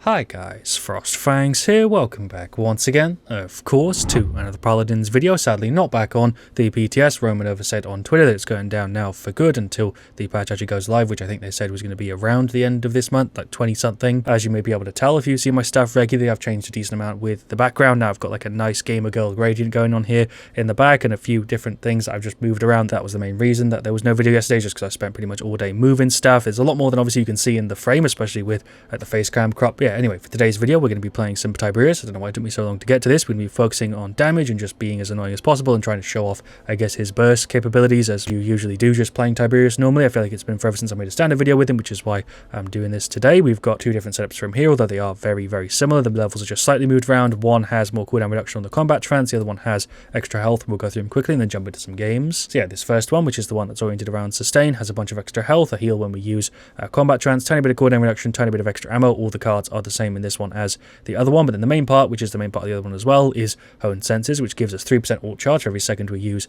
Hi guys, FrostFangs here, welcome back once again, of course, to another Paladins video. Sadly not back on the PTS. Roman said on Twitter that it's going down now for good until the patch actually goes live, which I think they said was going to be around the end of this month, like 20 something. As you may be able to tell if you see my stuff regularly, I've changed a decent amount with the background. Now I've got like a nice gamer girl gradient going on here in the back and a few different things that I've just moved around. That was the main reason that there was no video yesterday, just because I spent pretty much all day moving stuff. There's a lot more than obviously you can see in the frame, especially with the face cam crop. Yeah, anyway, for today's video we're going to be playing some Tiberius. I don't know why it took me so long to get to this. We're going to be focusing on damage and just being as annoying as possible and trying to show off, I guess, his burst capabilities as you usually do just playing Tiberius normally. I feel like it's been forever since I made a standard video with him, which is why I'm doing this today. We've got two different setups from here, although they are very, very similar. The levels are just slightly moved around. One has more cooldown reduction on the combat trance, the other one has extra health. We'll go through them quickly and then jump into some games. So yeah, this first one, which is the one that's oriented around sustain, has a bunch of extra health, a heal when we use combat trance, tiny bit of cooldown reduction, tiny bit of extra ammo. All the cards are the same in this one as the other one, but then the main part, which is the main part of the other one as well, is Honed Senses, which gives us 3% ult charge for every second we use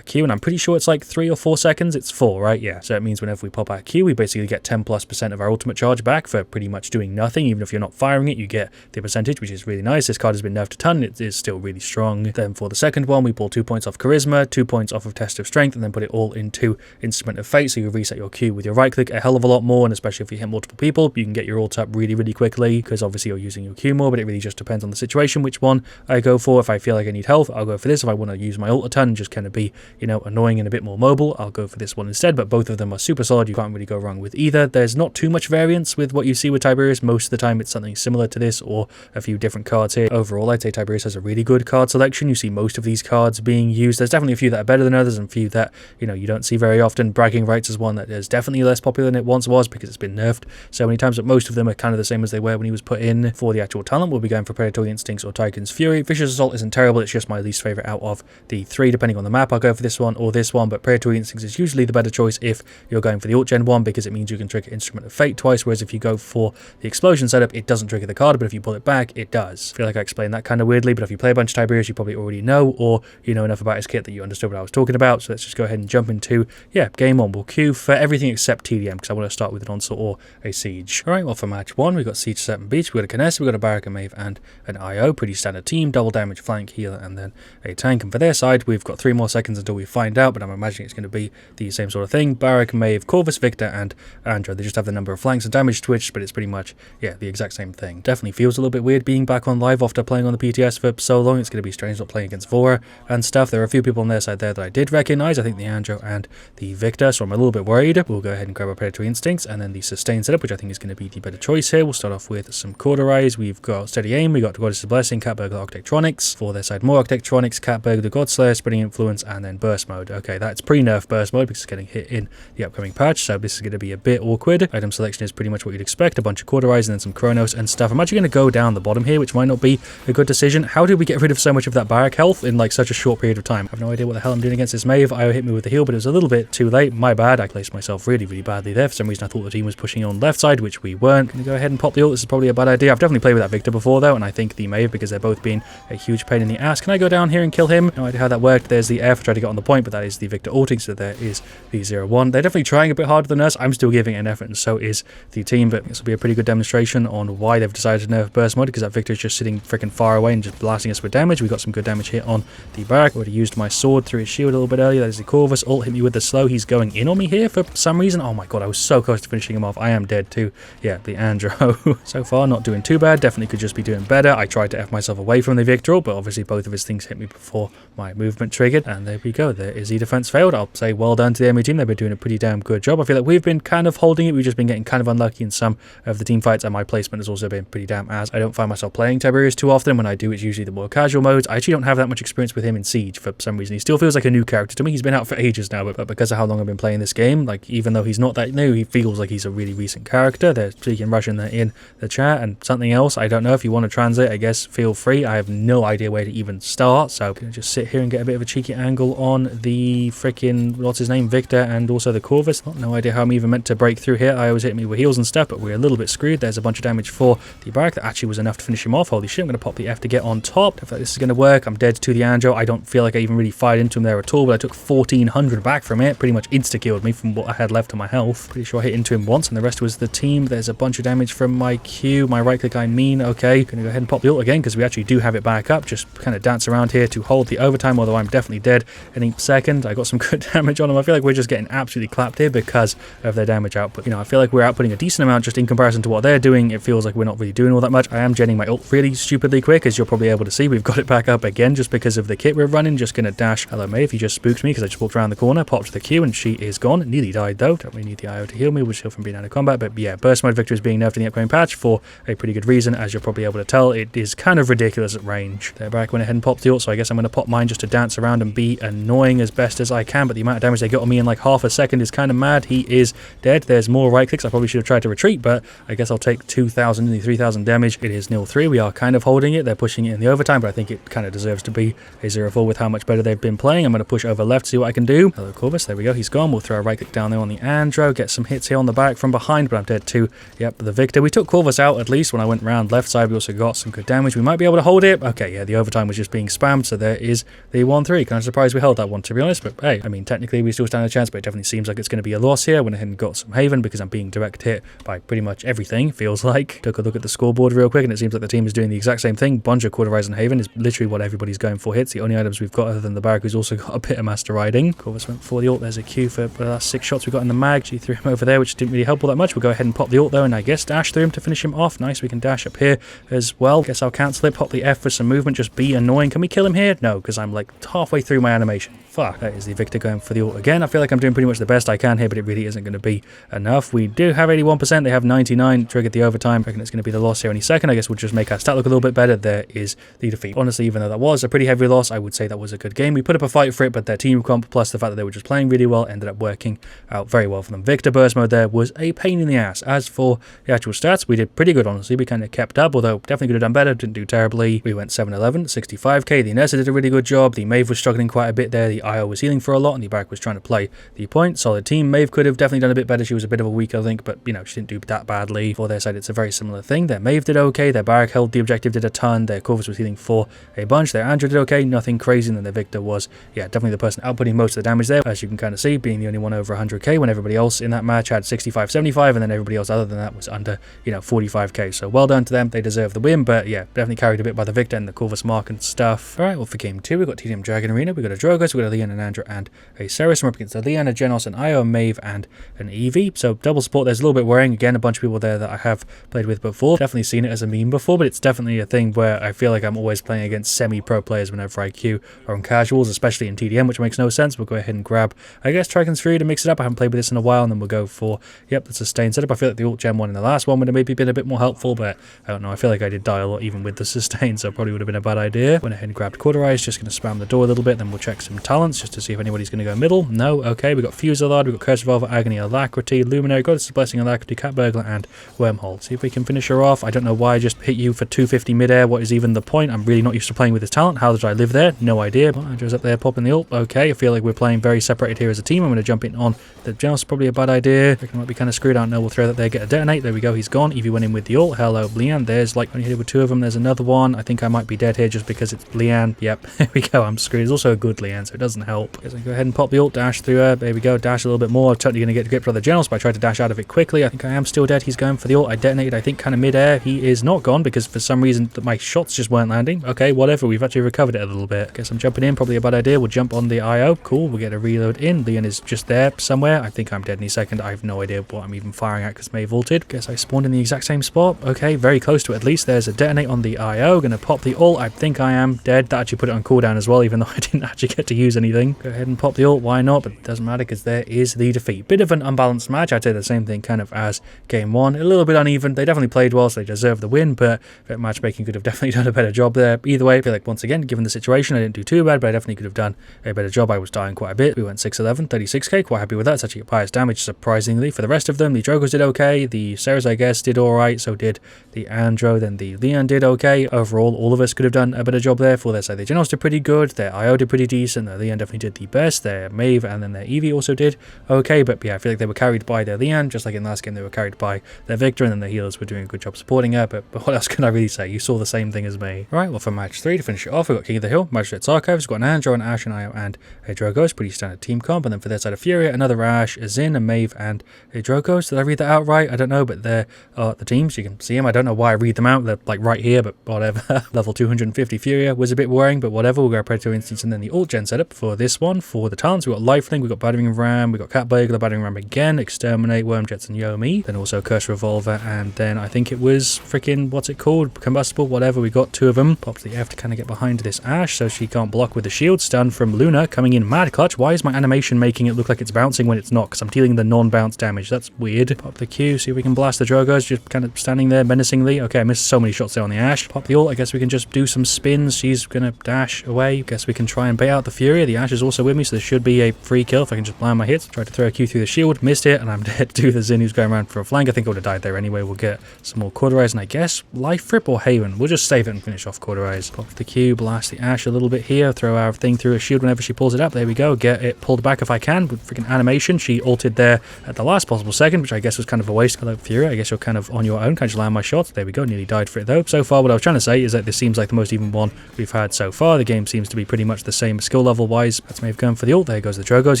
Q, and I'm pretty sure it's like 3 or 4 seconds. It's 4, right? Yeah, so it means whenever we pop our Q, we basically get 10+% of our ultimate charge back for pretty much doing nothing. Even if you're not firing it, you get the percentage, which is really nice. This card has been nerfed a ton. It is still really strong. Then for the second one, we pull 2 points off Charisma, 2 points off of Test of Strength, and then put it all into Instrument of Fate, so you reset your Q with your right click a hell of a lot more, and especially if you hit multiple people, you can get your ult up really, really quickly, because obviously you're using your Q more, but it really just depends on the situation which one I go for. If I feel like I need health, I'll go for this. If I want to use my ult a ton and just kind of be, you know, annoying and a bit more mobile, I'll go for this one instead. But both of them are super solid. You can't really go wrong with either. There's not too much variance with what you see with Tiberius. Most of the time it's something similar to this or a few different cards here. Overall, I'd say Tiberius has a really good card selection. You see most of these cards being used. There's definitely a few that are better than others and a few that, you know, you don't see very often. Bragging Rights is one that is definitely less popular than it once was because it's been nerfed so many times, but most of them are kind of the same as they were when he was put in. For the actual talent, we'll be going for Predatory Instincts or Tycoon's Fury. Vicious Assault isn't terrible, it's just my least favourite out of the three. Depending on the map, I'll go for this one or this one, but Predatory Instincts is usually the better choice if you're going for the ult gen one, because it means you can trigger Instrument of Fate twice, whereas if you go for the explosion setup, it doesn't trigger the card, but if you pull it back, it does. I feel like I explained that kind of weirdly, but if you play a bunch of Tiberius, you probably already know, or you know enough about his kit that you understood what I was talking about. So let's just go ahead and jump into, yeah, game on. We'll queue for everything except TDM, because I want to start with an Onslaught or a Siege. Alright, well for match one, we've got Siege, Set and Beach, we've got a Kinessa, we've got a Barrack and Mave, and an IO. Pretty standard team, double damage, flank, healer, and then a tank. And for their side, we've got 3 more seconds until we find out, but I'm imagining it's going to be the same sort of thing. Barrack, Mave, Corvus, Victor, and Andra. They just have the number of flanks and damage switched, but it's pretty much, yeah, the exact same thing. Definitely feels a little bit weird being back on live after playing on the PTS for so long. It's going to be strange not playing against Vora and stuff. There are a few people on their side there that I did recognize. I think the Andro and the Victor, so I'm a little bit worried. We'll go ahead and grab our Predatory Instincts and then the Sustain setup, which I think is going to be the better choice here. We'll start off with some Cauterize. We've got Steady Aim, we've got Goddess's Blessing, Catburglar, Architectronics. For their side, more Architectronics, Catburglar, the Godslayer, Spreading Influence, and then Burst Mode. Okay, that's pre-nerf Burst Mode because it's getting hit in the upcoming patch, so this is going to be a bit awkward. Item selection is pretty much what you'd expect, a bunch of Cauterize and then some Chronos and stuff. I'm actually going to go down the bottom here, which might not be a good decision. How did we get rid of so much of that Barrack health in like such a short period of time? I have no idea what the hell I'm doing against this Mave. IO hit me with the heal, but it was a little bit too late. My bad. I placed myself really, really badly there. For some reason I thought the team was pushing on left side, which we weren't. Gonna go ahead and pop the ult. This is probably a bad idea. I've definitely played with that Victor before though, and I think the Mave, because they're both being a huge pain in the ass. Can I go down here and kill him? No idea how that worked. There's the F, try to get on the point, but that is the Victor ulting, so there is the 0-1. They're definitely trying a bit harder than us. I'm still giving it an effort, and so is the team, but this will be a pretty good demonstration on why they've decided to nerf Burst Mode, because that Victor is just sitting freaking far away and just blasting us with damage. We got some good damage here on the Barrack. Already used my sword through his shield a little bit earlier. That is the Corvus. Ult hit me with the slow. He's going in on me here for some reason. Oh my god, I was so close to finishing him off. I am dead too. Yeah, the Andro. So far, not doing too bad. Definitely could just be doing better. I tried to F myself away from the Victor, but obviously both of his things hit me before my movement triggered, and there we go. There is the defense failed. I'll say well done to the enemy team. They've been doing a pretty damn good job. I feel like we've been kind of holding it. We've just been getting kind of unlucky in some of the team fights, and my placement has also been pretty damn ass. I don't find myself playing Tiberius too often. When I do, it's usually the more casual modes. I actually don't have that much experience with him in Siege for some reason. He still feels like a new character to me. He's been out for ages now, but because of how long I've been playing this game, like even though he's not that new, he feels like he's a really recent character. They're speaking Russian in the chat, and something else, I don't know. If you want to translate, I guess feel free. I have no idea where to even start, so I'm gonna just sit here and get a bit of a cheeky angle on the freaking, what's his name, Victor, and also the Corvus. No idea how I'm even meant to break through here. I always hit me with heals and stuff, but we're a little bit screwed. There's a bunch of damage for the Barrack that actually was enough to finish him off. Holy shit, I'm going to pop the F to get on top. I feel like this is going to work. I'm dead to the Andro. I don't feel like I even really fired into him there at all, but I took 1400 back from it. Pretty much insta-killed me from what I had left on my health. Pretty sure I hit into him once, and the rest was the team. There's a bunch of damage from my Q. Q. My right click, I mean. Okay, gonna go ahead and pop the ult again because we actually do have it back up. Just kind of dance around here to hold the overtime, although I'm definitely dead any second. I got some good damage on them. I feel like we're just getting absolutely clapped here because of their damage output. You know, I feel like we're outputting a decent amount just in comparison to what they're doing. It feels like we're not really doing all that much. I am genning my ult really stupidly quick, as you're probably able to see. We've got it back up again just because of the kit we're running. Just gonna dash. Hello, Maeve. You just spooked me because I just walked around the corner, popped the Q, and she is gone. Nearly died though. Don't really need the IO to heal me. We'll heal from being out of combat. But yeah, burst mode Victor is being nerfed in the upcoming patch for a pretty good reason, as you're probably able to tell. It is kind of ridiculous at range. They're back, went ahead and popped the ult, so I guess I'm going to pop mine just to dance around and be annoying as best as I can. But the amount of damage they got on me in like half a second is kind of mad. He is dead. There's more right clicks. I probably should have tried to retreat, but I guess I'll take 2,000 and 3,000 damage. It is 0-3. We are kind of holding it. They're pushing it in the overtime, but I think it kind of deserves to be a 0-4 with how much better they've been playing. I'm going to push over left, see what I can do. Hello, Corvus. There we go. He's gone. We'll throw a right click down there on the Andro, get some hits here on the back from behind, but I'm dead too. Yep, the Victor. We took Corvus out at least when I went round left side. We also got some good damage. We might be able to hold it. Okay, yeah, the overtime was just being spammed, so there is the 1-3. Kind of surprised we held that one, to be honest, but hey, I mean, technically we still stand a chance, but it definitely seems like it's going to be a loss here. Went ahead and got some Haven because I'm being direct hit by pretty much everything, feels like. Took a look at the scoreboard real quick, and it seems like the team is doing the exact same thing. Bunch of Cauterize and Haven is literally what everybody's going for hits. The only items we've got other than the Barrack, who's also got a bit of Master Riding. Corvus went for the ult. There's a Q for the last 6 shots we got in the mag. She threw him over there, which didn't really help all that much. We'll go ahead and pop the ult though, and I guess dash through him to finish him off. Nice, we can dash up here as well. Guess I'll cancel it, pop the F for some movement, just be annoying. Can we kill him here? No, because I'm like halfway through my animation. Fuck. That is the Victor going for the ult again. I feel like I'm doing pretty much the best I can here, but it really isn't going to be enough. We do have 81%. They have 99. Triggered the overtime. I reckon it's going to be the loss here any second. I guess we'll just make our stat look a little bit better. There is the defeat. Honestly, even though that was a pretty heavy loss, I would say that was a good game. We put up a fight for it, but their team comp plus the fact that they were just playing really well ended up working out very well for them. Victor burst mode there was a pain in the ass. As for the actual stats, we did pretty good, honestly. We kind of kept up, although definitely could have done better. Didn't do terribly. We went 7-11, 65k. The Nessa did a really good job. The Maeve was struggling quite a bit there. The IO was healing for a lot, and the Barrack was trying to play the point. Solid team. Maeve could have definitely done a bit better. She was a bit of a weak, I think, but you know, she didn't do that badly. For their side, it's a very similar thing. Their Maeve did okay. Their Barrack held the objective, did a ton. Their Corvus was healing for a bunch. Their Andrew did okay, nothing crazy. And then their Victor was, yeah, definitely the person outputting most of the damage there, as you can kind of see, being the only one over 100k when everybody else in that match had 65, 75, and then everybody else other than that was under, you know, 45k. So well done to them. They deserve the win, but yeah, definitely carried a bit by the Victor and the Corvus mark and stuff. All right, well, for game 2, we've got TDM Dragon Arena. We've got a Drogoz, we've got a Leon and Andrew and a Ceres. We're up against a Leon, a Genos, an Io, a Maeve, and an Eevee. So double support, there's a little bit worrying. Again, a bunch of people there that I have played with before. Definitely seen it as a meme before, but it's definitely a thing where I feel like I'm always playing against semi-pro players whenever I queue or on casuals, especially in TDM, which makes no sense. We'll go ahead and grab, I guess, Dragon's Fury to mix it up. I haven't played with this in a while, and then we'll go for, yep, the sustain setup. I feel like the ult gem one in the last one would have maybe been a bit more helpful, but I don't know. I feel like I did die a lot even with the sustain, so it probably would have been a bad idea. Went ahead and grabbed Cauterize, just going to spam the door a little bit, then we'll check some talents just to see if anybody's going to go middle. No, okay, we got Fusillade, we got Curse Revolver, Agony, Alacrity, Luminary, Goddess' Blessing, Alacrity, Cat Burglar, and Wormhole. See if we can finish her off. I don't know why I just hit you for 250 midair. What is even the point? I'm really not used to playing with this talent. How did I live there? No idea. Well, Andrew's up there popping the ult. Okay, I feel like we're playing very separated here as a team. I'm going to jump in on the Genos. Probably a bad idea. I reckon I might be kind of screwed. I don't know. We'll throw that there, get a detonate. There we go. He's gone. Eevee went in with the ult. Hello, Leon. There's like only hit with 2 of them. There's another one. I think I might be dead here just because it's Leon. Yep. There we go. I'm screwed. There's also a good Leon, so it doesn't help. Guess I can go ahead and pop the ult, dash through her. There we go. Dash a little bit more. I'm totally going to get gripped by the Genos, but I tried to dash out of it quickly. I think I am still dead. He's going for the ult. I detonated, I think, kind of mid-air. He is not gone because for some reason my shots just weren't landing. Okay, whatever. We've actually recovered it a little bit. Guess I'm jumping in. Probably a bad idea. We'll jump on the IO. Cool. We'll get a reload in. Leon is just there somewhere. I think I'm dead any second. I have no idea what I'm even firing at because May vaulted. Guess I spawned in the exact same spot. Okay, very close to it at least. There's a detonate on the IO. Gonna pop the ult. I think I am dead. That actually put it on cooldown as well, even though I didn't actually get to use anything. Go ahead and pop the ult. Why not? But it doesn't matter because there is the defeat. Bit of an unbalanced match. I'd say the same thing kind of as game 1. A little bit uneven. They definitely played well, so they deserve the win, but matchmaking could have definitely done a better job there. Either way, I feel like once again, given the situation, I didn't do too bad, but I definitely could have done a better job. I was dying quite a bit. We went 6-11, 36k. Quite happy with that. It's actually highest damage, surprisingly. For the rest of them, the Drogoz did okay. The Ceres, I guess, did alright. So did the Andro. Then the Leon did okay. Overall, all of us could have done a better job there. For their side, the Genos did pretty good. Their IO did pretty decent. The Leanne definitely did the best. Their Maeve and then their Eevee also did okay, but yeah, I feel like they were carried by their Leanne, just like in last game they were carried by their Victor, and then the healers were doing a good job supporting her, but what else can I really say? You saw the same thing as me. Right, well, for match 3, to finish it off, we've got King of the Hill, Magistrate's Archives, we've got an Andrew, an Ash, an Io, and a Drogos, pretty standard team comp, and then for their side of Furia, another Ash, a Zin, a Maeve, and a Drogos. Did I read that out right? I don't know, but they're the teams, you can see them. I don't know why I read them out, they're like right here, but whatever. Level 250 Furia was a bit worrying, but whatever. We'll go Predator Instance and then the ult gen setup for this one. For the talents, we've got Lifelink, we've got Battering Ram, we've got Cat Bagel, Battering Ram again, Exterminate, Wormjets, and Yomi. Then also Curse Revolver, and then I think it was freaking, what's it called? Combustible, whatever. We got 2 of them. Pops the F to kind of get behind this Ash so she can't block with the shield. Stun from Luna coming in mad clutch. Why is my animation making it look like it's bouncing when it's not? Because I'm dealing the non-bounce damage. That's weird. Pop the Q, see if we can blast the Drogos, just kind of standing there menacingly. Okay, I missed so many shots there on the Ash. Pop the ult. I guess we can just do some spins. She's gonna dash away. Guess we can try and bait out the Furia. The Ash is also with me, so there should be a free kill if I can just plan my hits. Tried to throw a Q through the shield, missed it, and I'm dead to the Zin who's going around for a flank. I think I would have died there anyway. We'll get some more Cauterize, and I guess Life Rip or Haven. We'll just save it and finish off Cauterize. Pop the Q, blast the Ash a little bit here, throw our thing through a shield whenever she pulls it up. There we go. Get it pulled back if I can with freaking animation. She ulted there at the last possible second, which I guess was kind of a waste. Hello, Furia. I guess you're kind of on your own. Can I just land my shots? There we go. Nearly died for it though. So far, what I was trying to say is that this seems like the most even one we've had so far. The game seems to be pretty much the same skill level wise. That's Maeve going for the ult. There goes the Drogos.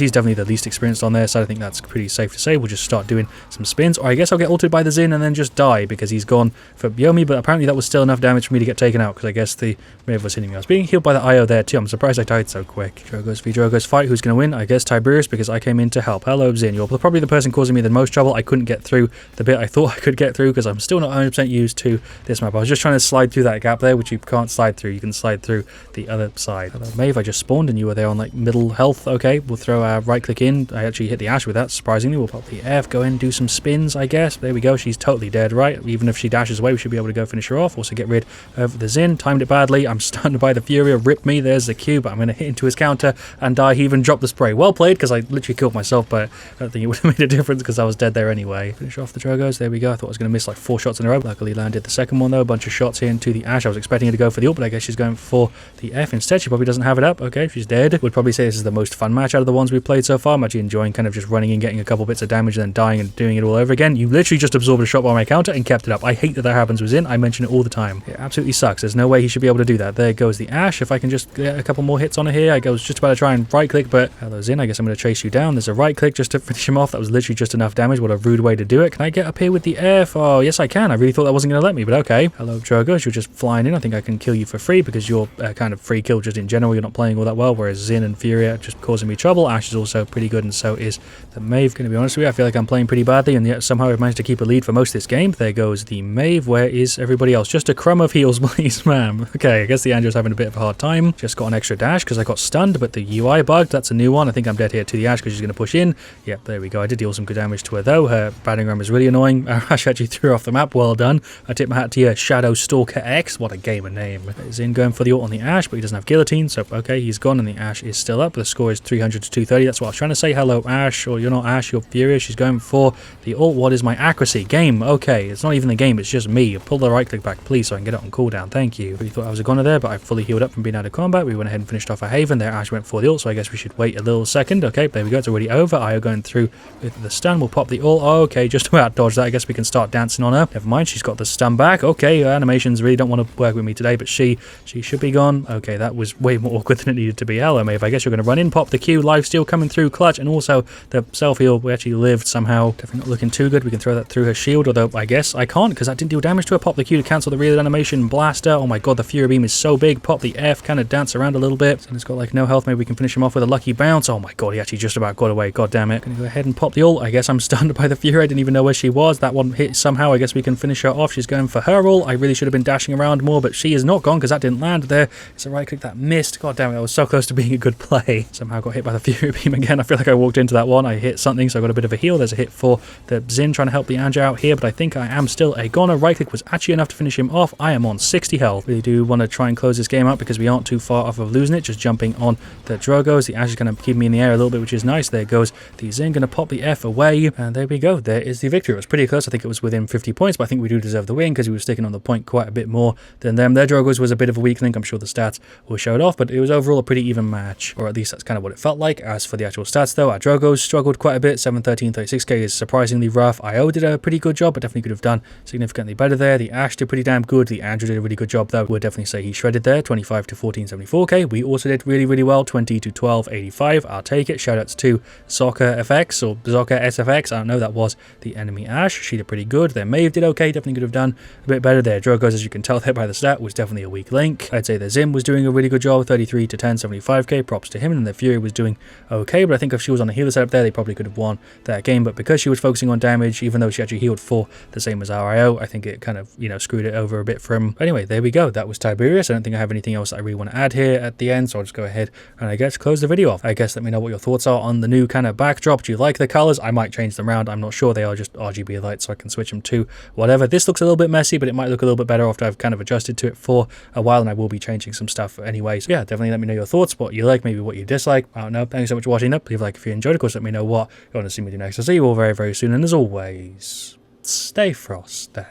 He's definitely the least experienced on there, so I think that's pretty safe to say. We'll just start doing some spins, or I guess I'll get ulted by the Zin and then just die because he's gone for Yomi, but apparently that was still enough damage for me to get taken out because I guess the Maeve was hitting me. I was being healed by the IO there too. I'm surprised I died so quick. Drogos v Drogos fight. Who's going to win? I guess Tiberius, because I came in to help. Hello, Zin. You're probably the person causing me the most trouble. I couldn't get through the bit I thought I could get through because I'm still not 100% used to this map. I was just trying to slide through that gap there, which you can't slide through. You can slide through the other side. Hello, Maeve. I just spawned and you were there on like middle health. Okay, we'll throw our right click in. I actually hit the Ash with that, surprisingly. We'll pop the F, go in, do some spins, I guess. There we go. She's totally dead, right? Even if she dashes away, we should be able to go finish her off. Also get rid of the Zin. Timed it badly. I'm stunned by the Furia. Rip me. There's the Q, but I'm going to hit into his counter and die. He even dropped the spray. Well played, because I literally killed myself, but I don't think it would have made a difference because I was dead there anyway. Finish off the Drogos. There we go. I thought I was going to miss like 4 shots in a row. Luckily landed the second one though. A bunch of shots here into the Ash. I was expecting her to go for the ult, but I guess she's going for the F instead. She probably doesn't have it up. Okay, she's dead. Would probably say this is the most fun match out of the ones we've played so far. I'm actually enjoying kind of just running and getting a couple bits of damage and then dying and doing it all over again. You literally just absorbed a shot by my counter and kept it up. I hate that happens with Zin. I mention it all the time. It absolutely sucks. There's no way he should be able to do that. There goes the Ash. If I can just get a couple more hits on it here. I was just about to try and right click, but hello Zin. I guess I'm going to chase you down. There's a right click just to finish him off. That was literally just enough damage. What a rude way to do it. Can I get up here with the F? Oh, yes I can. I really thought that wasn't going to let me, but okay. Hello Drogos. You're just flying in. I think I can kill you for free because you're kind of free kill just in general. You're not playing all that well, whereas Zin and Furia are just causing me trouble. Ash is also pretty good, and so is the Maeve. Going to be honest with you, I feel like I'm playing pretty badly, and yet somehow I've managed to keep a lead for most of this game. There goes the Maeve. Where is everybody else? Just a crumb of heals, please, ma'am. Okay, I guess the Andrew's having a bit of a hard time. Just got an extra dash because I got stunned, but the UI bugged. That's a new one. I think I'm dead here to the Ash because she's going to push in. Yep, there we go. I did deal some good damage to her, though. Her batting ram is really annoying. Ash actually threw her off the map. Well done. I tip my hat to you, Shadow Stalker X. What a gamer name. Zin going for the ult on the Ash, but he doesn't have guillotine, so okay, he's gone, and the Ash is still up. The score is 300 to 230. That's what I was trying to say. Hello, Ash, or you're not Ash, you're Furious. She's going for the ult. What is my accuracy? Game. Okay, it's not even the game, it's just me. Pull the right click back, please, so I can get it on cooldown. Thank you. Really thought I was a goner there, but I fully healed up from being out of combat. We went ahead and finished off a Haven. There, Ash went for the ult, so I guess we should wait a little second. Okay, there we go. It's already over. Io going through with the stun. We'll pop the ult. Oh, okay, just about dodged that. I guess we can start dancing on her. Never mind, she's got the stun back. Okay, her animations really don't want to work with me today, but she should be gone. Okay, that was way more awkward than it needed to be. Hello, Maeve. I guess you're going to run in, pop the Q, lifesteal coming through clutch, and also the self-heal. We actually lived somehow. Definitely not looking too good. We can throw that through her shield, although I guess I can't because that didn't deal damage to her. Pop the Q to cancel the real animation. Blaster. Oh my god, the Fury Beam is so big. Pop the F, kind of dance around a little bit. And it's got like no health. Maybe we can finish him off with a lucky bounce. Oh my god, he actually just about got away. God damn it. Gonna go ahead and pop the ult. I guess I'm stunned by the Fury. I didn't even know where she was. That one hit somehow. I guess we can finish her off. She's going for her ult. I really should have been dashing around more, but she is not gone because that didn't land there. It's a right click that missed. God damn it, I was so close to being a good play. Somehow got hit by the Fury Beam again. I feel like I walked into that one. I hit something, so I got a bit of a heal. There's a hit for the Zin trying to help the Andrew out here, but I think I am still a goner. Right click was actually enough to finish him off. I am on 60 health. Really do want to try and close this game out because we aren't too far off of losing it. Just jumping on the Drogos. The Ash is going to keep me in the air a little bit, which is nice. There goes the Zin, going to pop the F away, and there we go. There is the victory. It was pretty close. I think it was within 50 points, but I think we do deserve the win because we were sticking on the point quite a bit more than them. Their Drogos was a bit of a weak link. I'm sure the stats will show it off, but it was overall a pretty even match. match, or at least that's kind of what it felt like. As for the actual stats though, our Drogo's struggled quite a bit. 713 36k is surprisingly rough. IO did a pretty good job, but definitely could have done significantly better there. The Ashe did pretty damn good. The Andrew did a really good job though. We'll definitely say he shredded there. 25 to 1474k. We also did really well. 20 to 1285. I'll take it. Shoutouts to Soccer FX or Soccer SFX. I don't know, that was the enemy Ashe. She did pretty good. Their Maeve did okay. Definitely could have done a bit better there. Drogo's, as you can tell there by the stat, was definitely a weak link. I'd say their Zim was doing a really good job. 33 to 1075k. Props to him. And their Fury was doing okay, but I think if she was on a healer setup there, they probably could have won that game. But because she was focusing on damage, even though she actually healed 4 the same as our IO, I think it kind of, you know, screwed it over a bit for him. But anyway, there we go. That was Tiberius. I don't think I have anything else that I really want to add here at the end, so I'll just go ahead and I guess close the video off. I guess let me know what your thoughts are on the new kind of backdrop. Do you like the colors? I might change them around. I'm not sure. They are just RGB lights, so I can switch them to whatever. This looks a little bit messy, but it might look a little bit better after I've kind of adjusted to it for a while, and I will be changing some stuff anyway. So yeah, definitely let me know your thoughts, what you like, maybe what you dislike. I don't know. Thanks so much for watching. Leave a like if you enjoyed. Of course, let me know what you want to see me do next. I'll see you all very soon, and as always, stay frosty.